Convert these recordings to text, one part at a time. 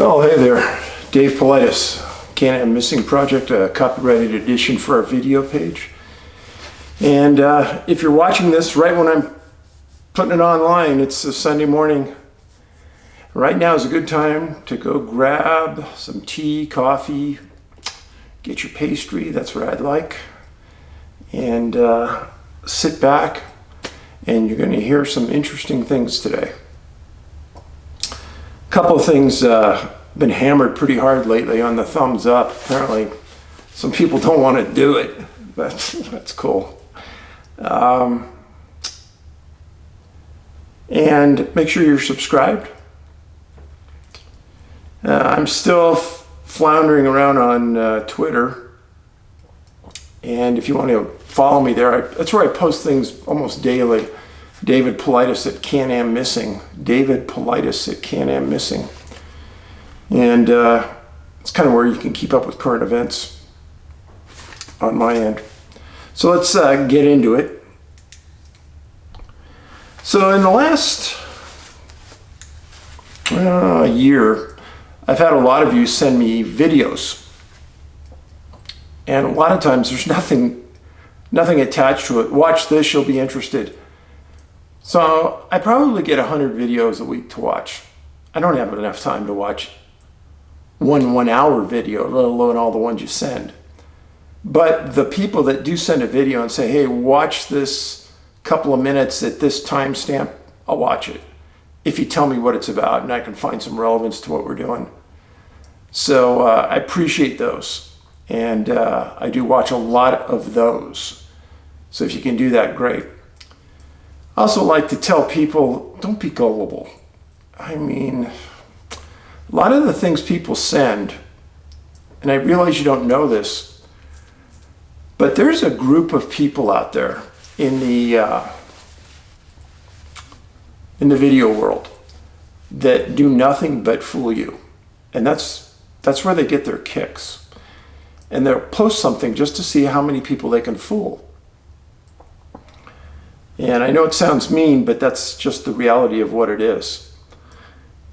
Well, hey there, Dave Paulides, Can-Am Missing Project, a copyrighted edition for our video page. And if you're watching this right when I'm putting it online, it's a Sunday morning. Right now is a good time to go grab some tea, coffee, get your pastry, that's what I'd like, and sit back, and you're going to hear some interesting things today. Couple of things been hammered pretty hard lately on the thumbs up. Apparently some people don't want to do it, but that's cool. And make sure you're subscribed. I'm still floundering around on Twitter, and if you want to follow me there, that's where I post things almost daily. David Paulides at Can-Am Missing. David Paulides at Can-Am Missing. And it's kind of where you can keep up with current events on my end. So let's get into it. So in the last year, I've had a lot of you send me videos. And a lot of times there's nothing attached to it. Watch this, you'll be interested. So I probably get 100 videos a week to watch. I don't have enough time to watch one hour video, let alone all the ones you send. But the people that do send a video and say, hey, watch this couple of minutes at this timestamp, I'll watch it. If you tell me what it's about and I can find some relevance to what we're doing. So I appreciate those. And I do watch a lot of those. So if you can do that, great. I also like to tell people, don't be gullible. I mean, a lot of the things people send, and I realize you don't know this, but there's a group of people out there in the video world that do nothing but fool you. And that's where they get their kicks. And they'll post something just to see how many people they can fool. And I know it sounds mean, but that's just the reality of what it is.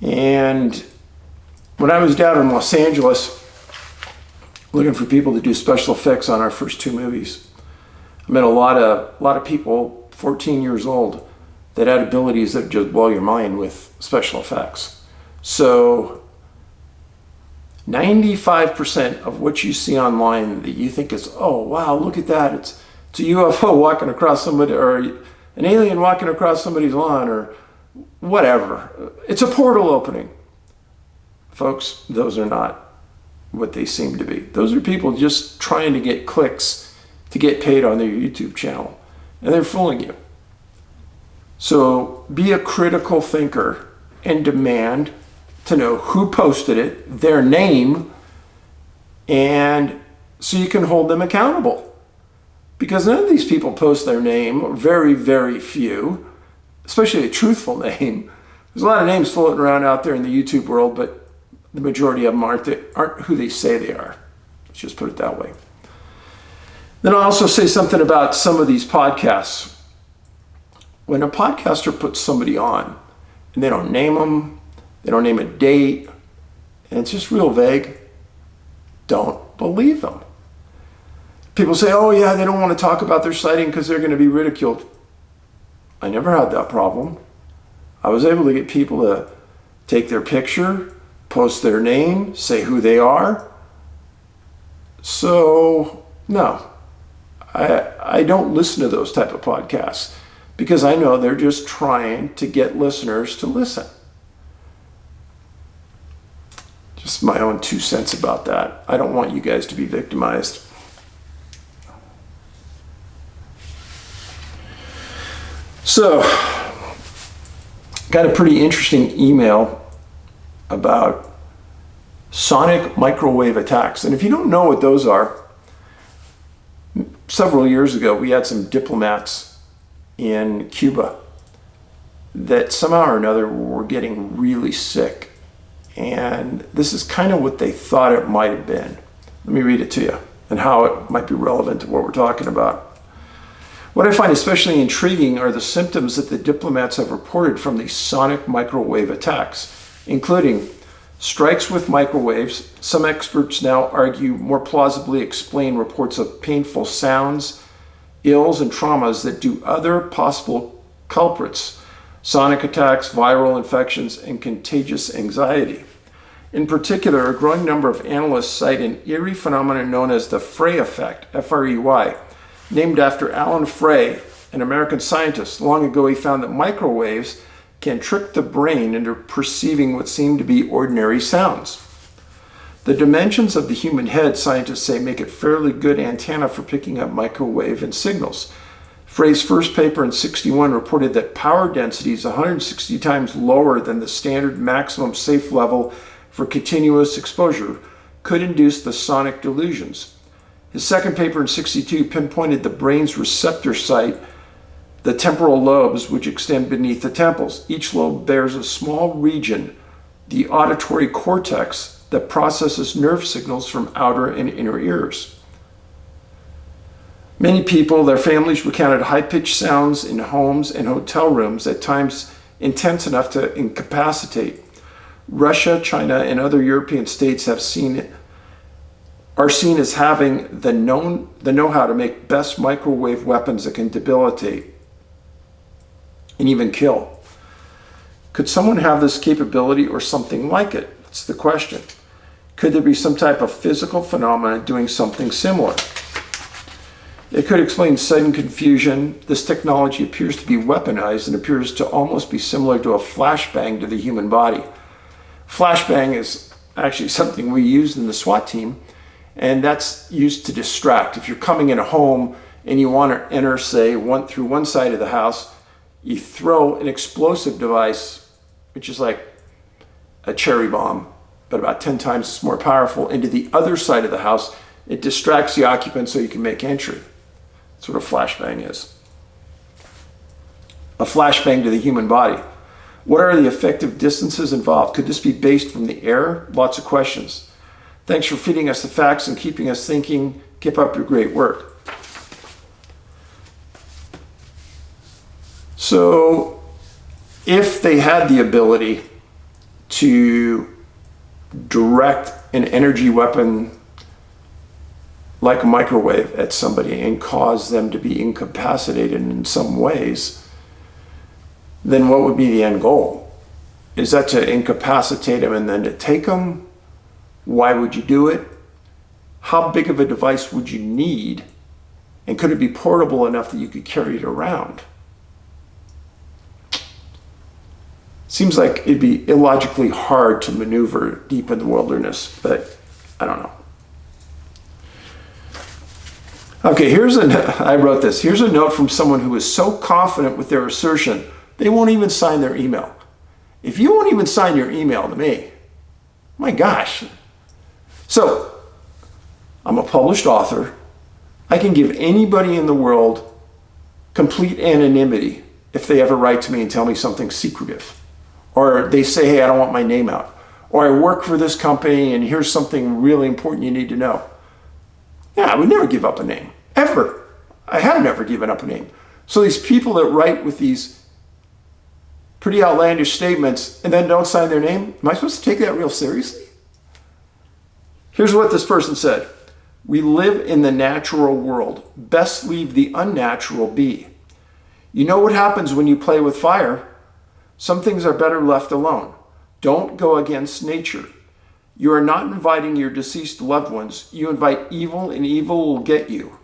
And when I was down in Los Angeles looking for people to do special effects on our first two movies, I met a lot of people, 14 years old, that had abilities that just blow your mind with special effects. So 95% of what you see online that you think is, oh wow, look at that, it's a UFO walking across somebody, or an alien walking across somebody's lawn, or whatever. It's a portal opening. Folks, those are not what they seem to be. Those are people just trying to get clicks to get paid on their YouTube channel. And they're fooling you. So be a critical thinker and demand to know who posted it, their name, and so you can hold them accountable. Because none of these people post their name, or very, very few, especially a truthful name. There's a lot of names floating around out there in the YouTube world, but the majority of them aren't who they say they are. Let's just put it that way. Then I'll also say something about some of these podcasts. When a podcaster puts somebody on, and they don't name them, they don't name a date, and it's just real vague, don't believe them. People say, oh yeah, they don't want to talk about their sighting because they're going to be ridiculed. I never had that problem. I was able to get people to take their picture, post their name, say who they are. So, no, I don't listen to those type of podcasts because I know they're just trying to get listeners to listen. Just my own 2 cents about that. I don't want you guys to be victimized. So, got a pretty interesting email about sonic microwave attacks. And if you don't know what those are, several years ago we had some diplomats in Cuba that somehow or another were getting really sick. And this is kind of what they thought it might have been. Let me read it to you and how it might be relevant to what we're talking about. What I find especially intriguing are the symptoms that the diplomats have reported from these sonic microwave attacks, including Strikes with microwaves, some experts now argue, more plausibly explain reports of painful sounds, ills, and traumas that do other possible culprits: sonic attacks, viral infections, and contagious anxiety. In particular, a growing number of analysts cite an eerie phenomenon known as the Frey effect, F-R-E-Y, named after Alan Frey, an American scientist. Long ago, he found that microwaves can trick the brain into perceiving what seem to be ordinary sounds. The dimensions of the human head, scientists say, make it fairly good antenna for picking up microwave and signals. Frey's first paper in '61 reported that power density is 160 times lower than the standard maximum safe level for continuous exposure could induce the sonic delusions. His second paper in '62 pinpointed the brain's receptor site, the temporal lobes, which extend beneath the temples. Each lobe bears a small region, the auditory cortex, that processes nerve signals from outer and inner ears. Many people, their families, recounted high-pitched sounds in homes and hotel rooms, at times intense enough to incapacitate. Russia, China, and other European states are seen as having the know-how to make best microwave weapons that can debilitate and even kill. Could someone have this capability or something like it? That's the question. Could there be some type of physical phenomenon doing something similar? It could explain sudden confusion. This technology appears to be weaponized and appears to almost be similar to a flashbang to the human body. Flashbang is actually something we used in the SWAT team, and that's used to distract. If you're coming in a home and you want to enter, say, through one side of the house, you throw an explosive device, which is like a cherry bomb, but about 10 times it's more powerful, into the other side of the house. It distracts the occupant so you can make entry. That's what a flashbang is. A flashbang to the human body. What are the effective distances involved? Could this be based from the air? Lots of questions. Thanks for feeding us the facts and keeping us thinking. Keep up your great work. So, if they had the ability to direct an energy weapon like a microwave at somebody and cause them to be incapacitated in some ways, then what would be the end goal? Is that to incapacitate them and then to take them? Why would you do it? How big of a device would you need? And could it be portable enough that you could carry it around? Seems like it'd be illogically hard to maneuver deep in the wilderness, but I don't know. Okay, I wrote this. Here's a note from someone who is so confident with their assertion, they won't even sign their email. If you won't even sign your email to me, my gosh. So, I'm a published author. I can give anybody in the world complete anonymity if they ever write to me and tell me something secretive. Or they say, hey, I don't want my name out. Or I work for this company and here's something really important you need to know. Yeah, I would never give up a name, ever. I have never given up a name. So these people that write with these pretty outlandish statements and then don't sign their name, am I supposed to take that real seriously? Here's what this person said. We live in the natural world. Best leave the unnatural be. You know what happens when you play with fire? Some things are better left alone. Don't go against nature. You are not inviting your deceased loved ones. You invite evil, and evil will get you.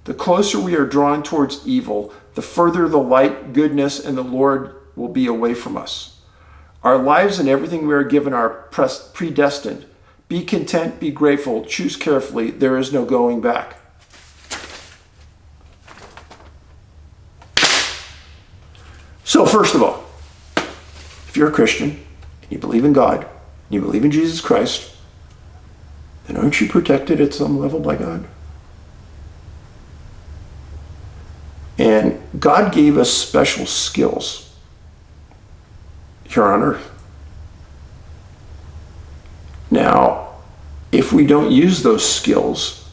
The closer we are drawn towards evil, the further the light, goodness, and the Lord will be away from us. Our lives and everything we are given are predestined. Be content, be grateful, choose carefully. There is no going back. So first of all, if you're a Christian, and you believe in God, and you believe in Jesus Christ, then aren't you protected at some level by God? And God gave us special skills here on earth. Now, if we don't use those skills,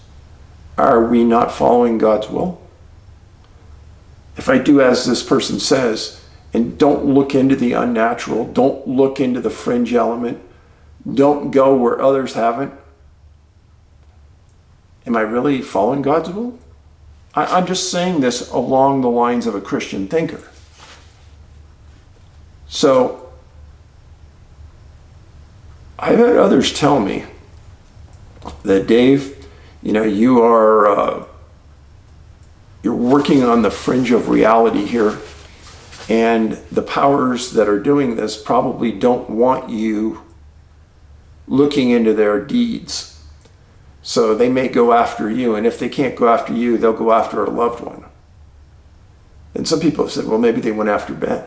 are we not following God's will? If I do as this person says, and don't look into the unnatural. Don't look into the fringe element. Don't go where others haven't. Am I really following God's will? I'm just saying this along the lines of a Christian thinker. So, I've had others tell me that, Dave, you're working on the fringe of reality here, and the powers that are doing this probably don't want you looking into their deeds. So they may go after you, and if they can't go after you, they'll go after a loved one. And some people have said, well, maybe they went after Ben.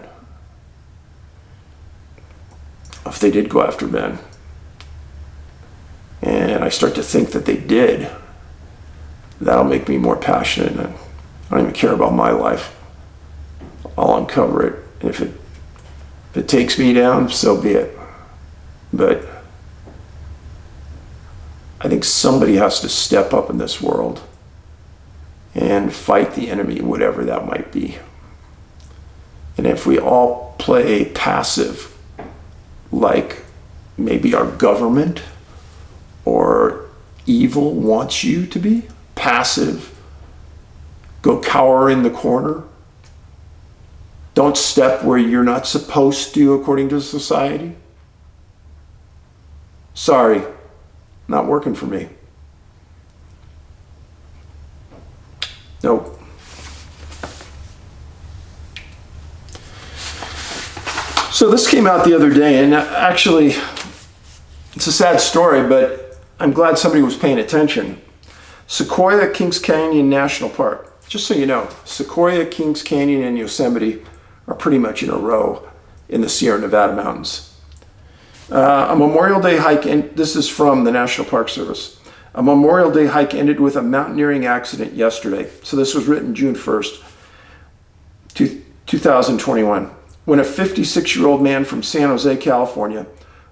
If they did go after Ben, and I start to think that they did, that'll make me more passionate, and I don't even care about my life. I'll uncover it, and if it takes me down, so be it. But I think somebody has to step up in this world and fight the enemy, whatever that might be. And if we all play passive, like maybe our government or evil wants you to be, passive, go cower in the corner, don't step where you're not supposed to according to society, sorry, not working for me. Nope. So this came out the other day, and actually, it's a sad story, but I'm glad somebody was paying attention. Sequoia Kings Canyon National Park. Just so you know, Sequoia, Kings Canyon, and Yosemite are pretty much in a row in the Sierra Nevada mountains. A Memorial Day hike, and this is from the National Park Service. A Memorial Day hike ended with a mountaineering accident yesterday. So this was written June 1st, 2021, when a 56-year-old man from San Jose, California,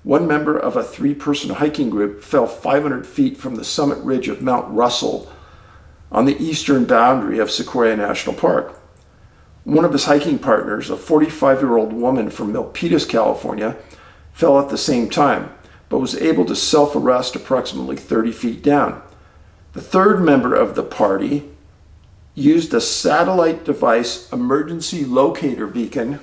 one member of a 3-person hiking group, fell 500 feet from the summit ridge of Mount Russell on the eastern boundary of Sequoia National Park. One of his hiking partners, a 45-year-old woman from Milpitas, California, fell at the same time, but was able to self-arrest approximately 30 feet down. The third member of the party used a satellite device emergency locator beacon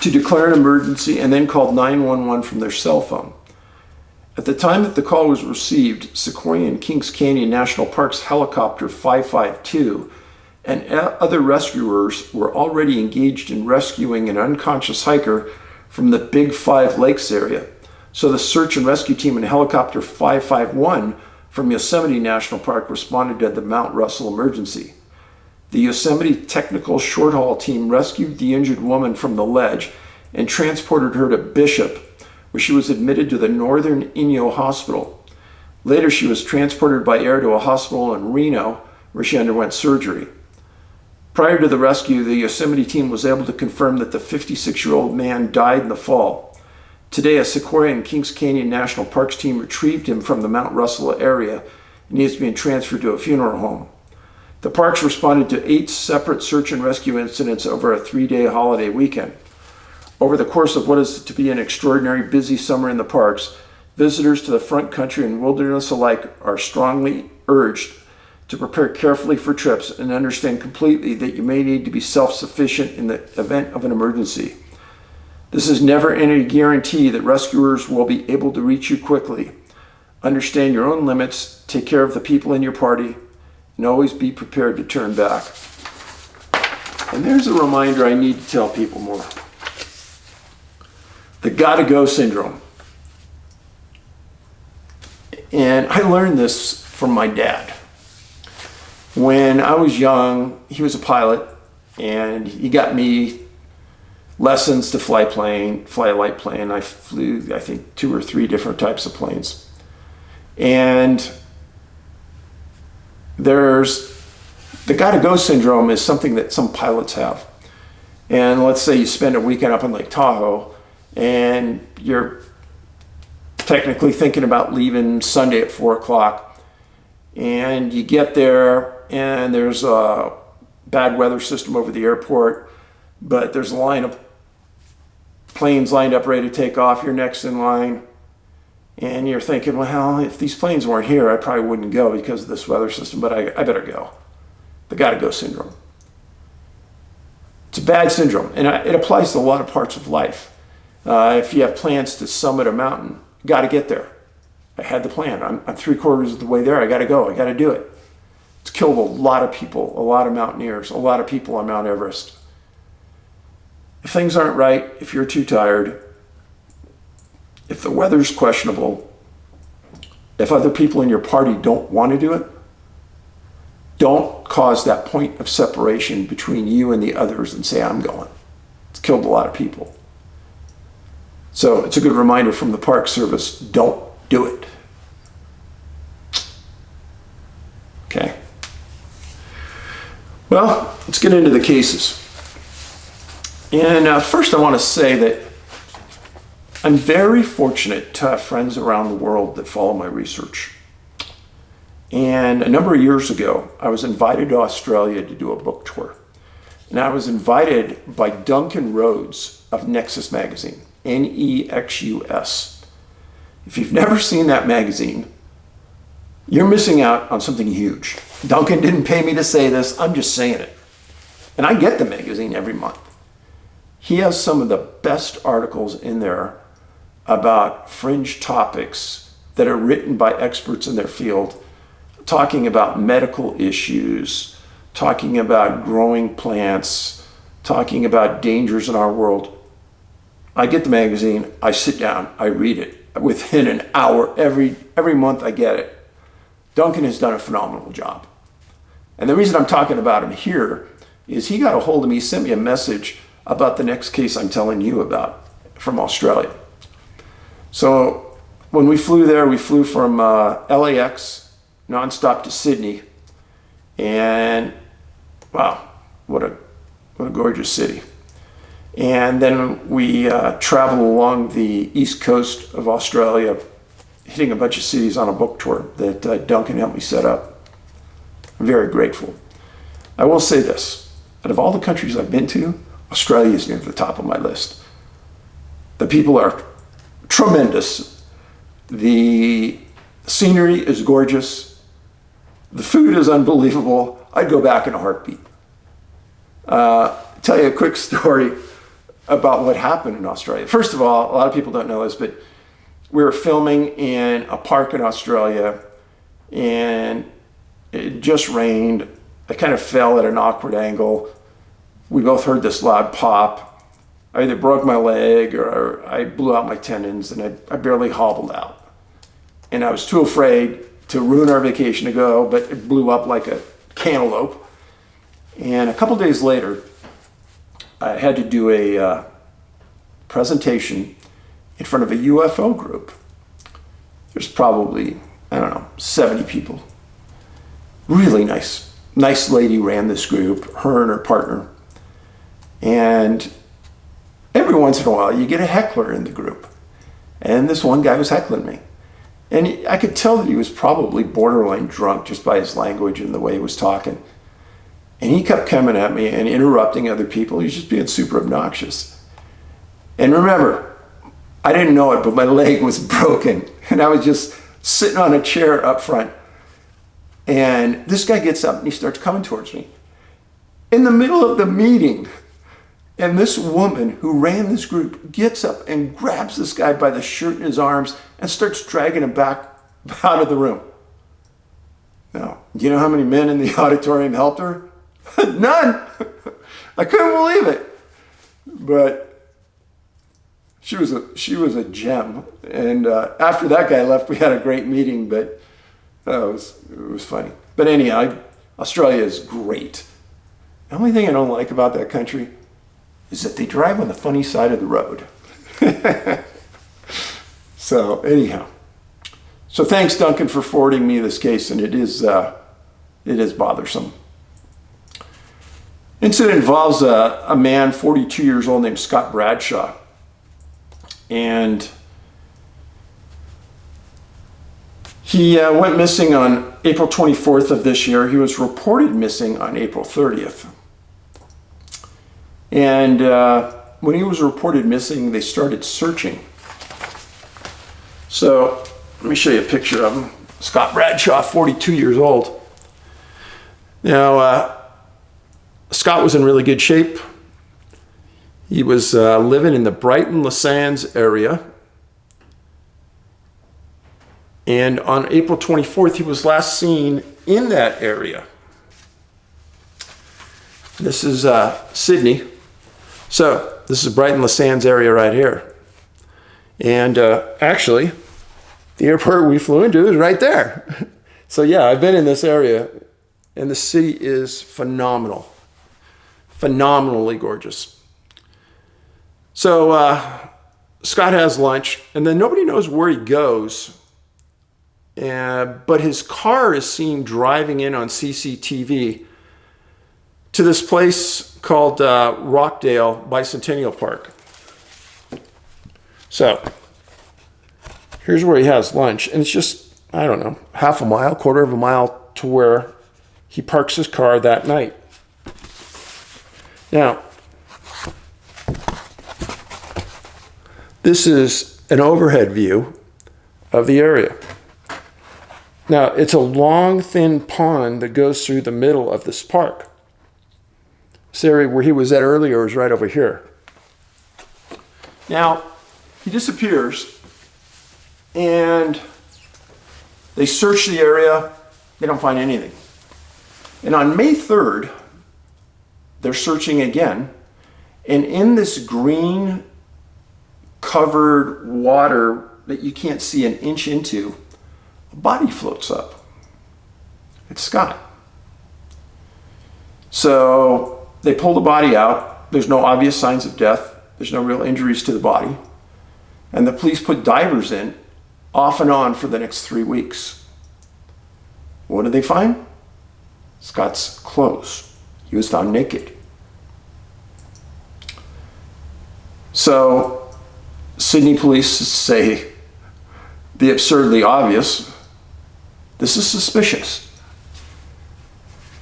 to declare an emergency and then called 911 from their cell phone. At the time that the call was received, Sequoia and Kings Canyon National Park's helicopter 552 and other rescuers were already engaged in rescuing an unconscious hiker from the Big Five Lakes area. So the search and rescue team in helicopter 551 from Yosemite National Park responded to the Mount Russell emergency. The Yosemite Technical Short Haul team rescued the injured woman from the ledge and transported her to Bishop, where she was admitted to the Northern Inyo Hospital. Later, she was transported by air to a hospital in Reno, where she underwent surgery. Prior to the rescue, the Yosemite team was able to confirm that the 56-year-old man died in the fall. Today, a Sequoia and Kings Canyon National Parks team retrieved him from the Mount Russell area, and he is being transferred to a funeral home. The parks responded to 8 separate search and rescue incidents over a 3-day holiday weekend. Over the course of what is to be an extraordinary busy summer in the parks, visitors to the front country and wilderness alike are strongly urged to prepare carefully for trips and understand completely that you may need to be self-sufficient in the event of an emergency. This is never any guarantee that rescuers will be able to reach you quickly. Understand your own limits, take care of the people in your party, and always be prepared to turn back. And there's a reminder I need to tell people more. The gotta go syndrome. And I learned this from my dad. When I was young, he was a pilot, and he got me lessons to fly a light plane. I flew, I think, 2 or 3 different types of planes. And there's the gotta go syndrome is something that some pilots have. And let's say you spend a weekend up in Lake Tahoe, and you're technically thinking about leaving Sunday at 4 o'clock. And you get there, and there's a bad weather system over the airport, but there's a line of planes lined up ready to take off. You're next in line. And you're thinking, well, if these planes weren't here, I probably wouldn't go because of this weather system, but I better go. The gotta go syndrome. It's a bad syndrome, and it applies to a lot of parts of life. If you have plans to summit a mountain, you gotta get there. I had the plan. I'm 3/4 of the way there. I gotta go. I gotta do it. It's killed a lot of people, a lot of mountaineers, a lot of people on Mount Everest. If things aren't right, if you're too tired, if the weather's questionable, if other people in your party don't want to do it, don't cause that point of separation between you and the others and say, I'm going. It's killed a lot of people. So it's a good reminder from the Park Service, don't do it. Okay. Well, let's get into the cases. And first I want to say that I'm very fortunate to have friends around the world that follow my research. And a number of years ago, I was invited to Australia to do a book tour. And I was invited by Duncan Rhodes of Nexus magazine, Nexus. If you've never seen that magazine, you're missing out on something huge. Duncan didn't pay me to say this, I'm just saying it. And I get the magazine every month. He has some of the best articles in there about fringe topics that are written by experts in their field, talking about medical issues, talking about growing plants, talking about dangers in our world. I get the magazine, I sit down, I read it. Within an hour, every month I get it. Duncan has done a phenomenal job. And the reason I'm talking about him here is he got a hold of me, sent me a message about the next case I'm telling you about from Australia. So when we flew there, we flew from LAX nonstop to Sydney, and wow, what a gorgeous city. And then we traveled along the east coast of Australia, hitting a bunch of cities on a book tour that Duncan helped me set up. I'm very grateful. I will say this, out of all the countries I've been to, Australia is near the top of my list. The people are tremendous. The scenery is gorgeous. The food is unbelievable. I'd go back in a heartbeat. Tell you a quick story about what happened in Australia. First of all, a lot of people don't know this, but we were filming in a park in Australia, and it just rained. I kind of fell at an awkward angle. We both heard this loud pop. I either broke my leg or I blew out my tendons, and I barely hobbled out. And I was too afraid to ruin our vacation to go, but it blew up like a cantaloupe. And a couple days later, I had to do a presentation in front of a UFO group. There's probably, 70 people. Really nice lady ran this group, her and her partner. And every once in a while, you get a heckler in the group. And this one guy was heckling me. And I could tell that he was probably borderline drunk just by his language and the way he was talking. And he kept coming at me and interrupting other people. He was just being super obnoxious. And remember, I didn't know it, but my leg was broken. And I was just sitting on a chair up front. And this guy gets up and he starts coming towards me. In the middle of the meeting, and this woman who ran this group gets up and grabs this guy by the shirt in his arms and starts dragging him back out of the room. Now, do you know how many men in the auditorium helped her? None. I couldn't believe it. But she was a gem. And after that guy left, we had a great meeting, but it was funny. But anyhow, Australia is great. The only thing I don't like about that country is that they drive on the funny side of the road. So anyhow, so thanks Duncan for forwarding me this case, and it is bothersome. Incident involves a man, 42 years old, named Scott Bradshaw, and he went missing on April 24th of this year. He was reported missing on April 30th. And when he was reported missing, they started searching. So let me show you a picture of him. Scott Bradshaw, 42 years old. Now, Scott was in really good shape. He was living in the Brighton, Les Sands area. And on April 24th, he was last seen in that area. This is Sydney. So this is Brighton, Les Sands area right here. And actually, the airport we flew into is right there. So yeah, I've been in this area, and the city is phenomenal. Phenomenally gorgeous. So Scott has lunch, and then nobody knows where he goes. But his car is seen driving in on CCTV to this place called Rockdale Bicentennial Park. So here's where he has lunch, and it's just, I don't know, half a mile, quarter of a mile to where he parks his car that night. Now, this is an overhead view of the area. Now, it's a long, thin pond that goes through the middle of this park. This area where he was at earlier is right over here. Now, he disappears, and they search the area. They don't find anything. And on May 3rd, they're searching again, and in this green covered water that you can't see an inch into, a body floats up. It's Scott. So they pull the body out. There's no obvious signs of death. There's no real injuries to the body. And the police put divers in off and on for the next 3 weeks. What did they find? Scott's clothes. He was found naked. So Sydney police say the absurdly obvious. This is suspicious.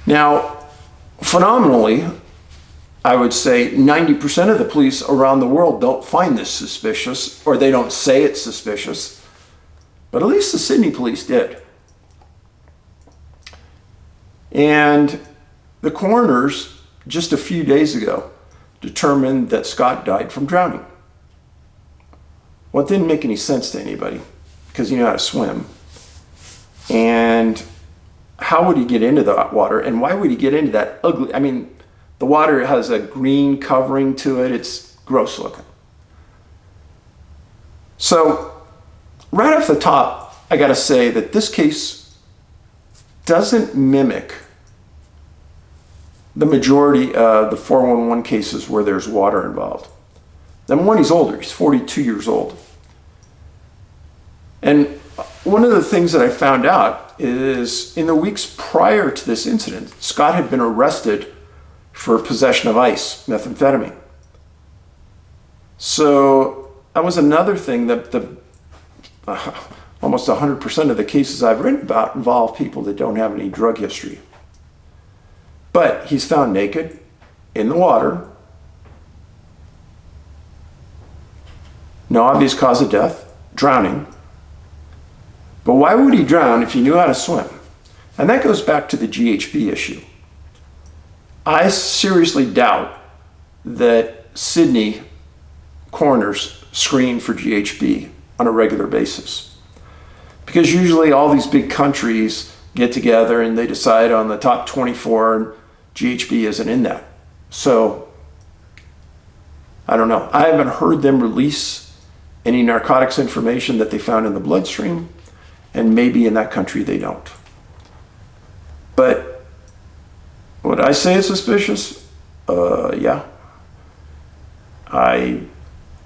Now, phenomenally, I would say 90% of the police around the world don't find this suspicious, or they don't say it's suspicious, but at least the Sydney police did. And the coroners, just a few days ago, determined that Scott died from drowning. Well, it didn't make any sense to anybody, because he knew how to swim. And how would he get into the water? And why would he get into that ugly, I mean, the water has a green covering to it. It's gross looking. So right off the top, I got to say that this case doesn't mimic the majority of the 411 cases where there's water involved. Number one, he's older. He's 42 years old. And one of the things that I found out is in the weeks prior to this incident, Scott had been arrested for possession of ice, methamphetamine. So that was another thing that almost 100% of the cases I've written about involve people that don't have any drug history. But he's found naked in the water. No obvious cause of death, drowning. But why would he drown if he knew how to swim? And that goes back to the GHB issue. I seriously doubt that Sydney coroners screen for GHB on a regular basis. Because usually all these big countries get together and they decide on the top 24 and GHB isn't in that. So, I don't know. I haven't heard them release any narcotics information that they found in the bloodstream, and maybe in that country they don't. But would I say it's suspicious? Yeah. I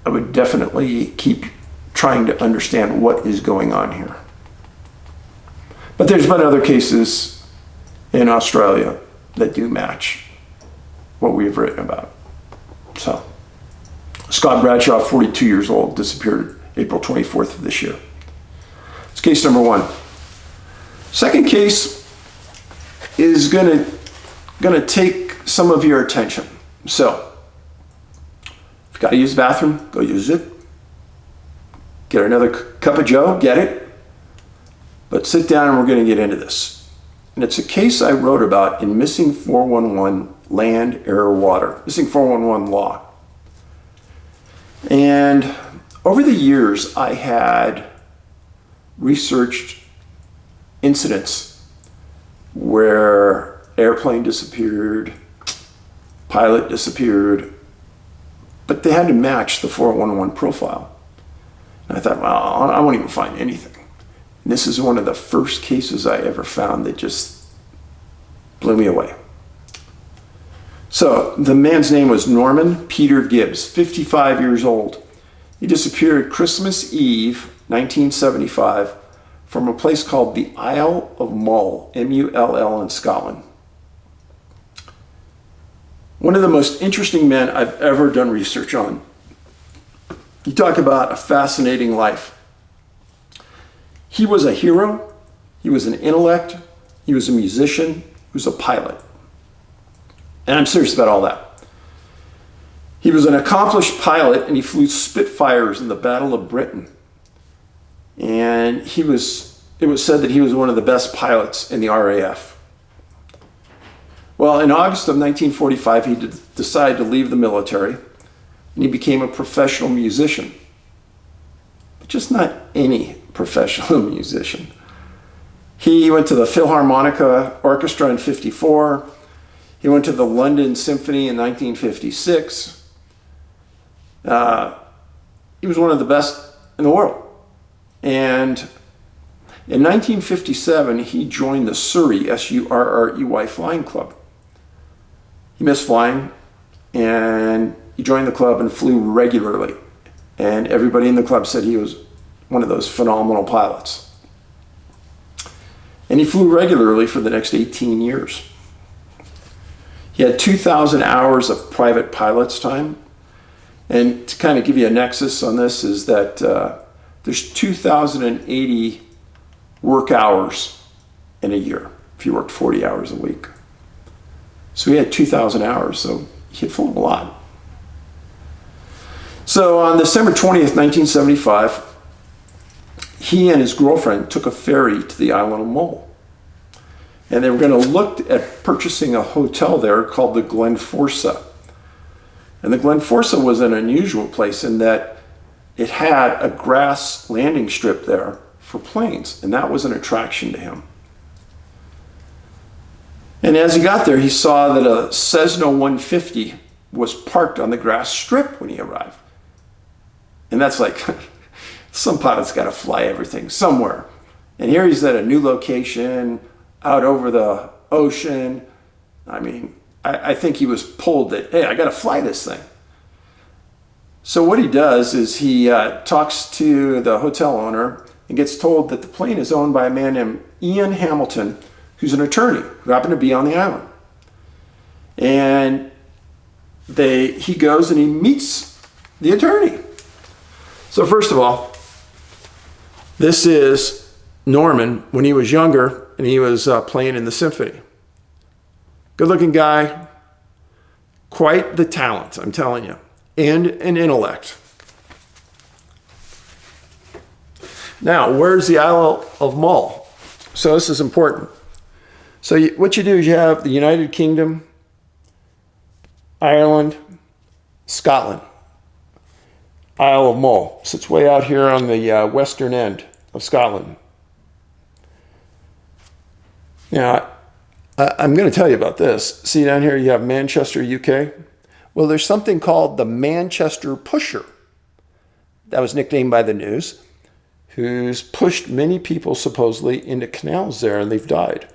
would definitely keep trying to understand what is going on here. But there's been other cases in Australia that do match what we've written about. So, Scott Bradshaw, 42 years old, disappeared April 24th of this year. It's case number one. Second case is gonna take some of your attention. So, If you got to use the bathroom, go use it. Get another cup of joe, get it. But sit down and we're going to get into this. And it's a case I wrote about in Missing 411 Land, Air, Water. Missing 411 Law. And over the years, I had researched incidents where airplane disappeared, pilot disappeared, but they had to match the 411 profile. And I thought, well, I won't even find anything. And this is one of the first cases I ever found that just blew me away. So the man's name was Norman Peter Gibbs, 55 years old. He disappeared Christmas Eve, 1975, from a place called the Isle of Mull, M-U-L-L, in Scotland. One of the most interesting men I've ever done research on. You talk about a fascinating life. He was a hero, he was an intellect, he was a musician, he was a pilot. And I'm serious about all that. He was an accomplished pilot and he flew Spitfires in the Battle of Britain. And it was said that he was one of the best pilots in the RAF. Well, in August of 1945, he decided to leave the military and he became a professional musician. But just not any professional musician. He went to the Philharmonic Orchestra in 1954. He went to the London Symphony in 1956. He was one of the best in the world. And in 1957, he joined the Surrey, S-U-R-R-E-Y Flying Club. He missed flying, and he joined the club and flew regularly. And everybody in the club said he was one of those phenomenal pilots. And he flew regularly for the next 18 years. He had 2,000 hours of private pilot's time. And to kind of give you a nexus on this is that there's 2,080 work hours in a year if you worked 40 hours a week. So he had 2,000 hours, so he had flown a lot. So on December 20th, 1975, he and his girlfriend took a ferry to the island of Mull. And they were going to look at purchasing a hotel there called the Glenforsa. And the Glenforsa was an unusual place in that it had a grass landing strip there for planes, and that was an attraction to him. And as he got there, he saw that a Cessna 150 was parked on the grass strip when he arrived. And that's like, some pilot's got to fly everything somewhere. And here he's at a new location, out over the ocean. I mean, I think he was pulled that, hey, I got to fly this thing. So what he does is he talks to the hotel owner and gets told that the plane is owned by a man named Ian Hamilton, who's an attorney who happened to be on the island. And he goes and he meets the attorney. So first of all, this is Norman when he was younger and he was playing in the symphony. Good-looking guy, quite the talent, I'm telling you, and an intellect. Now, where's the Isle of Mull? So this is important. So what you do is you have the United Kingdom, Ireland, Scotland. Isle of Mull sits way out here on the western end of Scotland. Now, I'm going to tell you about this. See down here you have Manchester, UK. Well, there's something called the Manchester Pusher. That was nicknamed by the news, who's pushed many people supposedly into canals there, and they've died.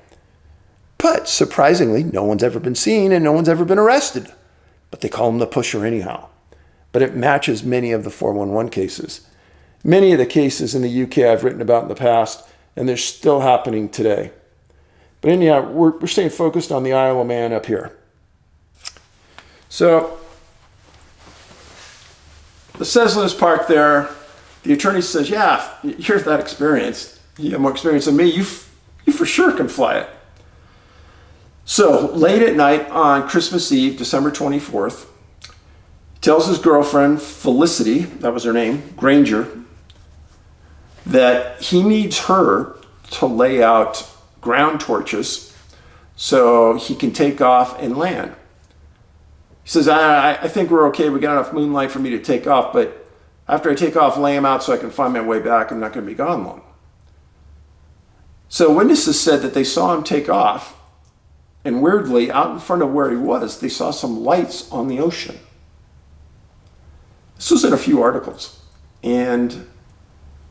But surprisingly, no one's ever been seen and no one's ever been arrested. But they call him the Pusher anyhow. But it matches many of the 411 cases. Many of the cases in the UK I've written about in the past, and they're still happening today. But anyhow, we're staying focused on the Isle of Man up here. So the Cessna is parked there. The attorney says, yeah, you're that experienced. You have more experience than me. You for sure can fly it. So late at night on Christmas Eve, December 24th, tells his girlfriend, Felicity, that was her name, Granger, that he needs her to lay out ground torches so he can take off and land. He says, I think we're okay. We got enough moonlight for me to take off, but after I take off, lay him out so I can find my way back. I'm not going to be gone long. So witnesses said that they saw him take off, and weirdly, out in front of where he was, they saw some lights on the ocean. This was in a few articles. And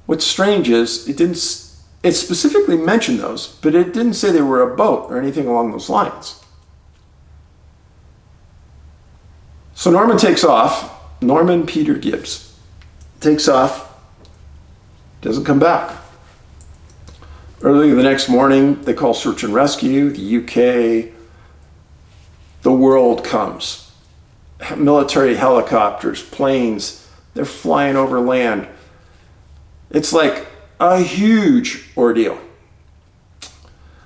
what's strange is it specifically mentioned those, but it didn't say they were a boat or anything along those lines. So Norman takes off. Norman Peter Gibbs takes off, doesn't come back. Early the next morning, they call search and rescue. The UK, the world comes. Military helicopters, planes, they're flying over land. It's like a huge ordeal.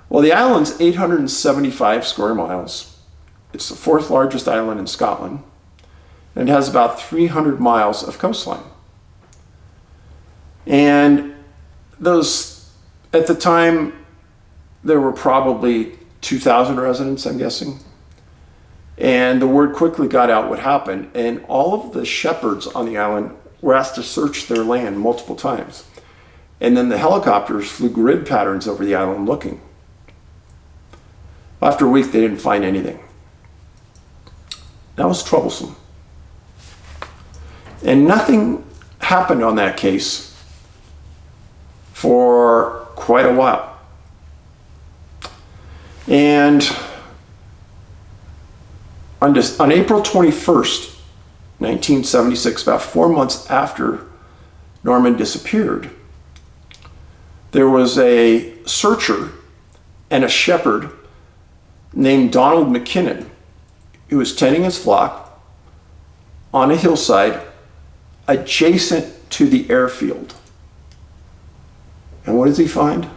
Well, the island's 875 square miles. It's the fourth largest island in Scotland, and it has about 300 miles of coastline. And those, at the time, there were probably 2,000 residents, I'm guessing. And the word quickly got out what happened, and all of the shepherds on the island were asked to search their land multiple times. And then the helicopters flew grid patterns over the island looking. After a week, they didn't find anything. That was troublesome. And nothing happened on that case for quite a while. And on April 21st, 1976, about 4 months after Norman disappeared, there was a searcher and a shepherd named Donald McKinnon who was tending his flock on a hillside adjacent to the airfield. And what does he find?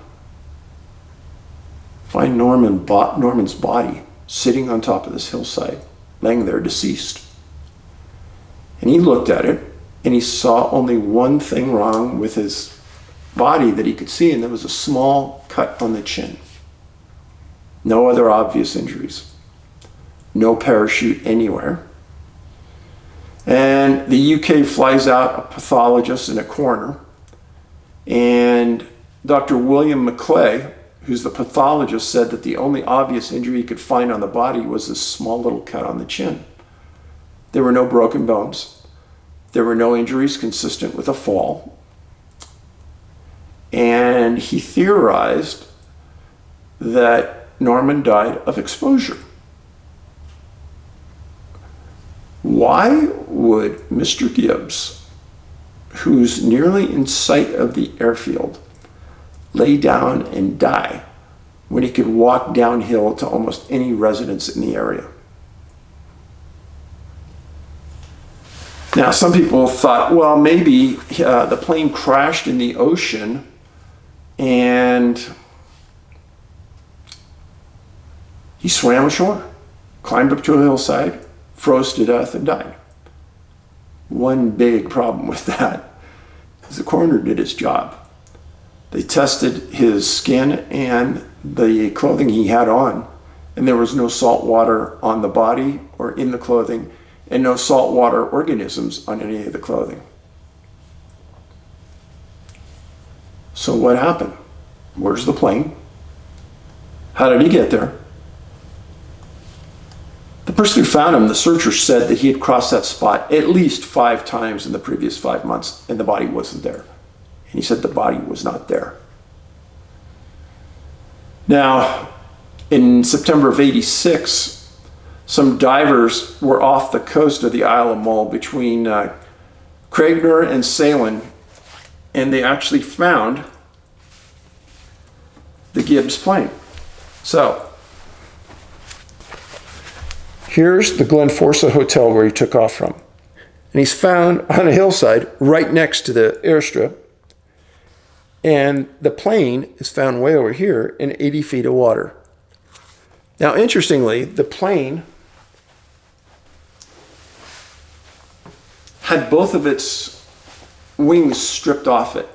Find Norman's body sitting on top of this hillside, laying there deceased. And he looked at it and he saw only one thing wrong with his body that he could see, and there was a small cut on the chin. No other obvious injuries. No parachute anywhere. And the UK flies out a pathologist and a coroner, and Dr. William Maclay, who's the pathologist, said that the only obvious injury he could find on the body was this small little cut on the chin. There were no broken bones. There were no injuries consistent with a fall. And he theorized that Norman died of exposure. Why would Mr. Gibbs, who's nearly in sight of the airfield, lay down and die when he could walk downhill to almost any residence in the area? Now, some people thought, well, maybe the plane crashed in the ocean and he swam ashore, climbed up to a hillside, froze to death, and died. One big problem with that is the coroner did his job. They tested his skin and the clothing he had on, and there was no salt water on the body or in the clothing, and no saltwater organisms on any of the clothing. So what happened? Where's the plane? How did he get there? The person who found him, the searcher, said that he had crossed that spot at least 5 times in the previous 5 months, and the body wasn't there. And he said the body was not there. Now, in September of '86, some divers were off the coast of the Isle of Mull between Craignar and Salem, and they actually found the Gibbs plane. So, here's the Glenforsa Hotel where he took off from. And he's found on a hillside right next to the airstrip. And the plane is found way over here in 80 feet of water. Now, interestingly, the plane had both of its wings stripped off it.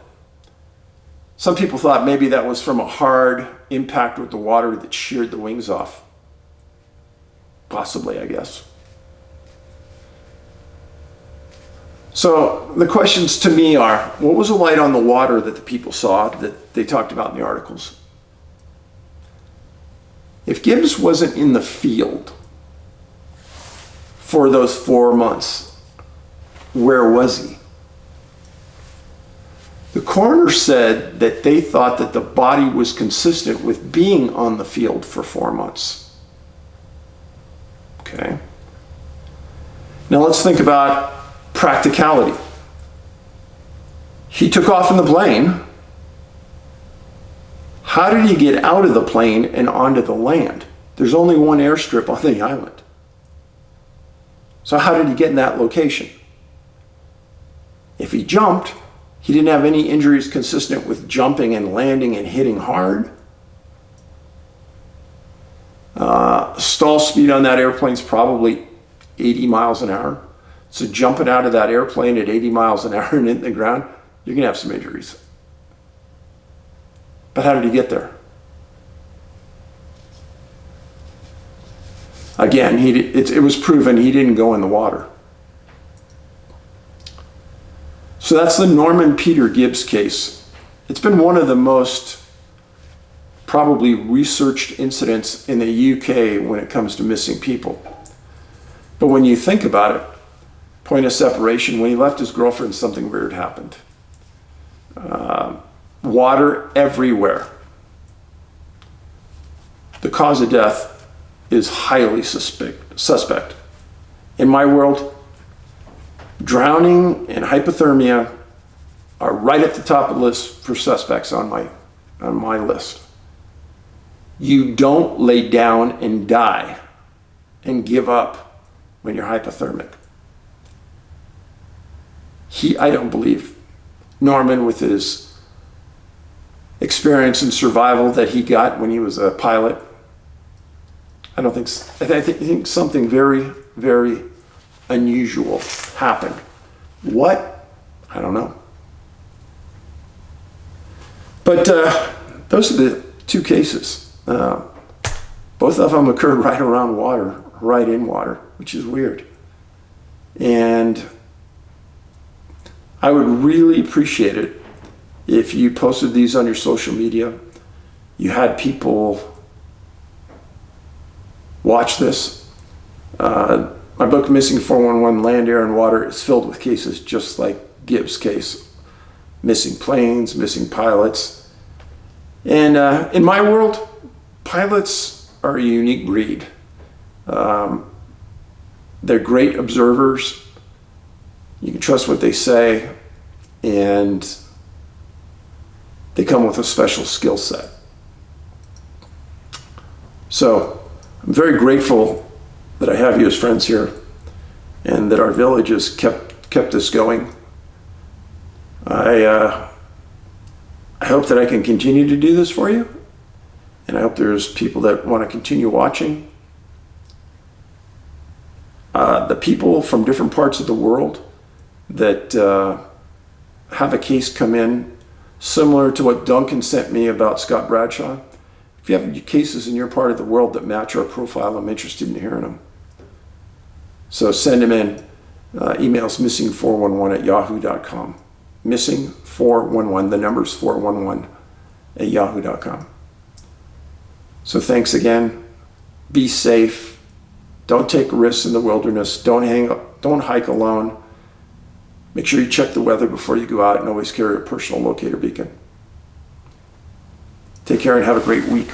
Some people thought maybe that was from a hard impact with the water that sheared the wings off. Possibly, I guess. So the questions to me are, what was the light on the water that the people saw that they talked about in the articles? If Gibbs wasn't in the field for those 4 months, where was he? The coroner said that they thought that the body was consistent with being on the field for 4 months. Okay. Now let's think about practicality. He took off in the plane. How did he get out of the plane and onto the land? There's only one airstrip on the island. So how did he get in that location? If he jumped, he didn't have any injuries consistent with jumping and landing and hitting hard. Stall speed on that airplane is probably 80 miles an hour. So jumping out of that airplane at 80 miles an hour and hitting the ground, you're going to have some injuries. But how did he get there? Again, it was proven he didn't go in the water. So that's the Norman Peter Gibbs case. It's been one of the most probably researched incidents in the UK when it comes to missing people. But when you think about it, point of separation, when he left his girlfriend, something weird happened. Water everywhere. The cause of death is highly suspect. In my world, drowning and hypothermia are right at the top of the list for suspects on my list. You don't lay down and die and give up when you're hypothermic. I don't believe Norman, with his experience and survival that he got when he was a pilot, I think something very, very unusual happened. What? I don't know. But those are the two cases. Both of them occurred right around water, right in water, which is weird. And I would really appreciate it if you posted these on your social media. You had people watch this. My book, Missing 411, Land, Air, and Water, is filled with cases just like Gibbs' case. Missing planes, missing pilots. And in my world, pilots are a unique breed. They're great observers. You can trust what they say, and they come with a special skill set. So I'm very grateful that I have you as friends here and that our village has kept this going. I hope that I can continue to do this for you, and I hope there's people that want to continue watching. The people from different parts of the world that have a case come in similar to what Duncan sent me about Scott Bradshaw. If you have cases in your part of the world that match our profile, I'm interested in hearing them. So send them in. Emails missing411@yahoo.com. Missing411, the number's 411 at yahoo.com. So thanks again. Be safe. Don't take risks in the wilderness. Don't hike alone. Make sure you check the weather before you go out, and always carry a personal locator beacon. Take care and have a great week.